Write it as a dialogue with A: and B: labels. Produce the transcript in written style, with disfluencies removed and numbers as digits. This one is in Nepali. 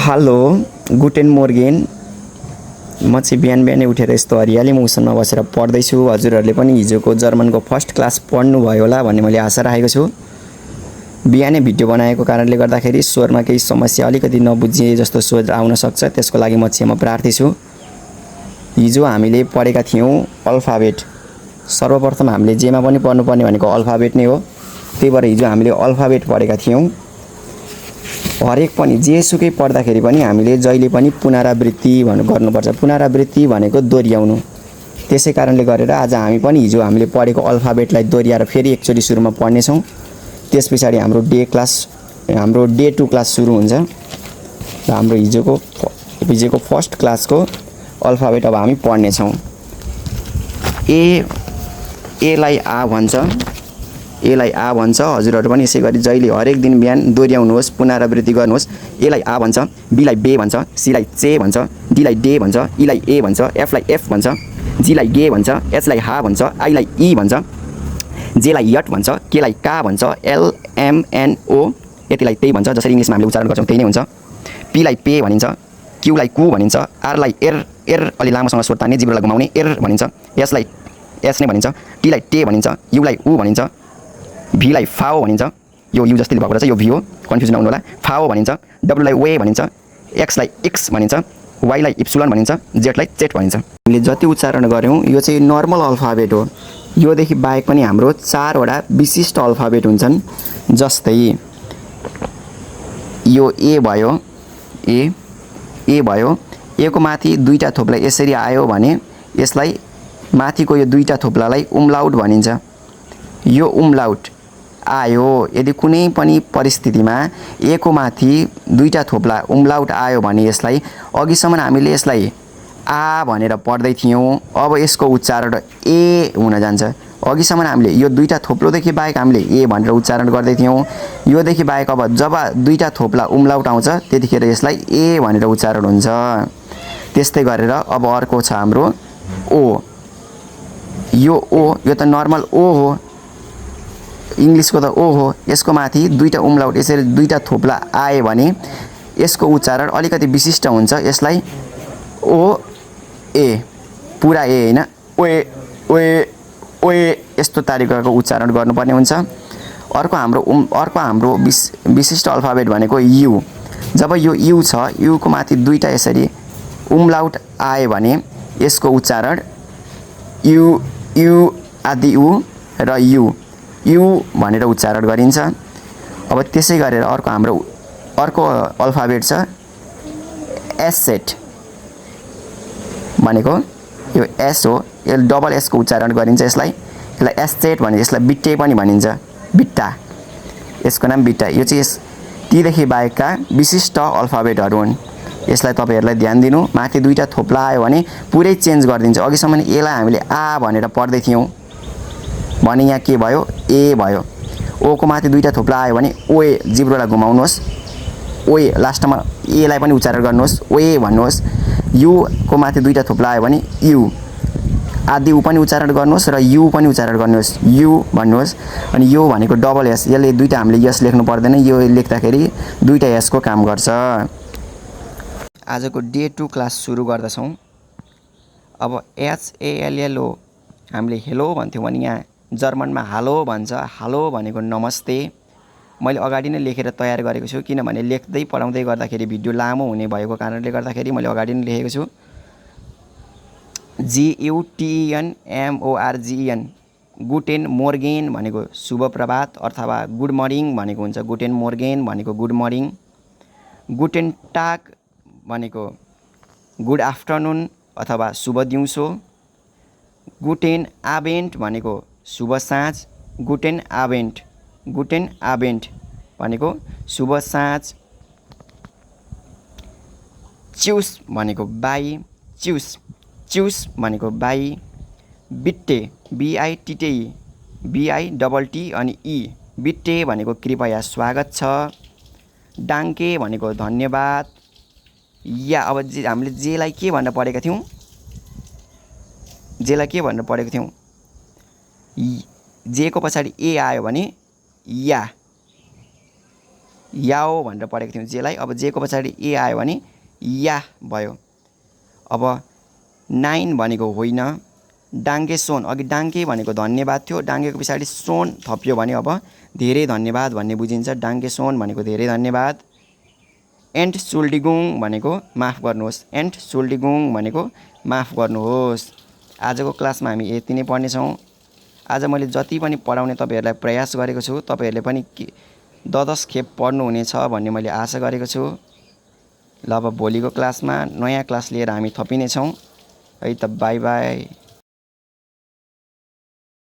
A: हेलो गुटेन मोर्गेन। म चाहिँ बिहान बिहानै उठेर यस्तो हरियाली मौसममा बसेर पढ्दैछु। हजुरहरूले पनि हिजोको जर्मनको फर्स्ट क्लास पढ्नुभयो होला भन्ने मैले आशा राखेको छु। बिहानै भिडियो बनाएको कारणले गर्दाखेरि स्वरमा केही समस्या अलिकति नबुझिए जस्तो स्वर आउन सक्छ, त्यसको लागि म क्षमा प्रार्थी छु। हिजो हामीले पढेका थियौँ अल्फाबेट। सर्वप्रथम हामीले जेमा पनि पढ्नुपर्ने भनेको अल्फाबेट नै हो। त्यही भएर हिजो हामीले अल्फाबेट पढेका थियौँ। हरेक पनि जेसुकै पढ्दाखेरि पनि हामीले जहिले पनि पुनरावृत्ति गर्नुपर्छ। पुनरावृत्ति भनेको दोहोऱ्याउनु। त्यसै कारणले गरेर आज हामी पनि हिजो हामीले पढेको अल्फाबेटलाई दोहोऱ्याएर फेरि एकचोटि सुरुमा पढ्नेछौँ। त्यस पछाडि हाम्रो डे 2 क्लास सुरु हुन्छ र हाम्रो हिजोको फर्स्ट क्लासको अल्फाबेट अब हामी पढ्नेछौँ। एलाई आ भन्छ। एलाई आ भन्छ। हजुरहरू पनि यसै गरी जहिले हरेक दिन बिहान दोहोऱ्याउनुहोस्, पुनरावृत्ति गर्नुहोस्। एलाई आ भन्छ, बीलाई बे भन्छ, सीलाई चे भन्छ, डीलाई डे भन्छ, ईलाई ए भन्छ, एफलाई एफ भन्छ, जीलाई गे भन्छ, एचलाई हा भन्छ, आईलाई ई भन्छ, जेलाई यट भन्छ, केलाई का भन्छ, एलएमएनओ यतिलाई त्यही भन्छ जसरी इङ्ग्लिसमा हामीले उच्चारण गर्छौँ त्यही नै हुन्छ। पीलाई पे भनिन्छ, क्यूलाई कु भनिन्छ, आरलाई एर अलि लामोसँग स्वर तान्ने जिब्रोलाई घुमाउने एर भनिन्छ, एसलाई एस नै भनिन्छ, टीलाई टे भनिन्छ, युलाई उ भनिन्छ, भीलाई फाओ भनिन्छ। यो यु जस्तै भएको रहेछ, यो भी हो, कन्फ्युजन नहुनु होला। फाओ भनिन्छ, डब्लुलाई वे भनिन्छ, एक्सलाई एक्स भनिन्छ, वाईलाई इप्सुलन भनिन्छ, जेडलाई चेट भनिन्छ। हामीले जति उच्चारण गऱ्यौँ यो चाहिँ नर्मल अल्फाबेट हो। योदेखि बाहेक पनि हाम्रो 4 वटा विशिष्ट अल्फाबेट हुन्छन्। जस्तै यो ए भयो, ए भयो। एको माथि दुईटा थोप्ला यसरी आयो भने यसलाई माथिको यो दुईटा थोप्लालाई उम्लाउट भनिन्छ। यो उम्लाउट आयो, यदि कुनै पनि परिस्थितिमा एको माथि दुईटा थोप्ला उम्लाउट आयो भने यसलाई अघिसम्म हामीले यसलाई आ भनेर पढ्दै थियौँ, अब यसको उच्चारण ए हुन जान्छ। अघिसम्म हामीले यो दुईटा थोप्लोदेखि बाहेक हामीले ए भनेर उच्चारण गर्दै थियौँ। योदेखि बाहेक अब जब दुईटा थोप्ला उम्लाउट आउँछ त्यतिखेर यसलाई ए भनेर उच्चारण हुन्छ। त्यस्तै गरेर अब अर्को छ हाम्रो ओ। यो ओ, यो त नर्मल ओ हो, इङ्ग्लिसको त ओ हो। यसको माथि दुईटा उम्लाउट यसरी दुईटा थोप्ला आए भने यसको उच्चारण अलिकति विशिष्ट हुन्छ। यसलाई ओ ए, पुरा ए होइन, ओए ओए ओए यस्तो तरिकाको उच्चारण गर्नुपर्ने हुन्छ। अर्को हाम्रो विशिष्ट अल्फाबेट भनेको यु। जब यो यु छ, युको माथि दुईटा यसरी उम्लाउट आए भने यसको उच्चारण यु यु आदि उ र यु भनेर उच्चारण गरिन्छ। अब त्यसै गरेर अर्को अल्फाबेट छ एस सेट भनेको यो एस हो। यो डबल एसको उच्चारण गरिन्छ। यसलाई एस सेट भनिन्छ। यसलाई बिट्टे पनि भनिन्छ, बिट्टा। यसको नाम बिट्टा। यो चाहिँ तीदेखि बाहेकका विशिष्ट अल्फाबेटहरू हुन्। यसलाई तपाईँहरूलाई ध्यान दिनु। माथि दुईटा थोप्ला आयो भने पुरै चेन्ज गरिदिन्छ। अघिसम्म एलाई हामीले आ भनेर पढ्दै थियौँ भने यहाँ के भयो, ए भयो। ओको माथि दुईटा थोप्ला आयो भने ओए, जिब्रोलाई घुमाउनुहोस्, ओए। लास्टमा एलाई पनि उच्चारण गर्नुहोस्, ओए भन्नुहोस्। युको माथि दुईटा थोप्ला आयो भने यु, आदि उ पनि उच्चारण गर्नुहोस् र यु पनि उच्चारण गर्नुहोस्, यु भन्नुहोस्। अनि यो भनेको डबल एस। यसले दुईटा हामीले यस लेख्नु पर्दैन, यो लेख्दाखेरि दुईटा यसको काम गर्छ। आजको डे 2 क्लास सुरु गर्दछौँ। अब HALLO हामीले हेलो भन्थ्यौँ भने यहाँ जर्मनमा हालो भन्छ। हालो भनेको नमस्ते। मैले अगाडि नै लेखेर तयार गरेको छु, किनभने लेख्दै पढाउँदै गर्दाखेरि भिडियो लामो हुने भएको कारणले गर्दाखेरि मैले अगाडि नै लेखेको छु। GUTENMORGEN, गुटेन मोर्गेन भनेको शुभ प्रभात अथवा गुड मर्निङ भनेको हुन्छ। गुटेन मोर्गेन भनेको गुड मर्निङ। गुटेन टाग भनेको गुड आफ्टरनुन अथवा शुभ दिउँसो। गुटेन आबेन्ट भनेको शुभ साँझ। गुटेन आबेन्ट भनेको शुभ साँझ। च्युस भनेको बाई, च्युस भनेको बाई। बिट्टे, BITTE, BITT अनि ई, बिट्टे भनेको कृपया स्वागत छ। डाङ्के भनेको धन्यवाद। या अब हामीले जेलाई के भनेर पढेका थियौँ, जेको पछाडि ए आयो भने या, याओ भनेर पढेको थियौँ जेलाई। अब जेको पछाडि ए आयो भने या भयो। अब 9 भनेको होइन, डाङ्गे सोन, अघि डाङ्गे भनेको धन्यवाद थियो, डाङ्गेको पछाडि सोन थपियो भने अब धेरै धन्यवाद भन्ने बुझिन्छ। डाङ्गे सोन भनेको धेरै धन्यवाद। एन्ट सुल्डिगुङ भनेको माफ गर्नुहोस्, एन्ट सुल्डिगुङ भनेको माफ गर्नुहोस्। आजको क्लासमा हामी यति नै पढ्नेछौँ। आज मैले जति पनि पढाउने तपाईँहरूलाई प्रयास गरेको छु, तपाईँहरूले पनि 10 खेप पढ्नुहुनेछ भन्ने मैले आशा गरेको छु। ल अब भोलिको क्लासमा नयाँ क्लास लिएर हामी थपिनेछौँ है त। By by.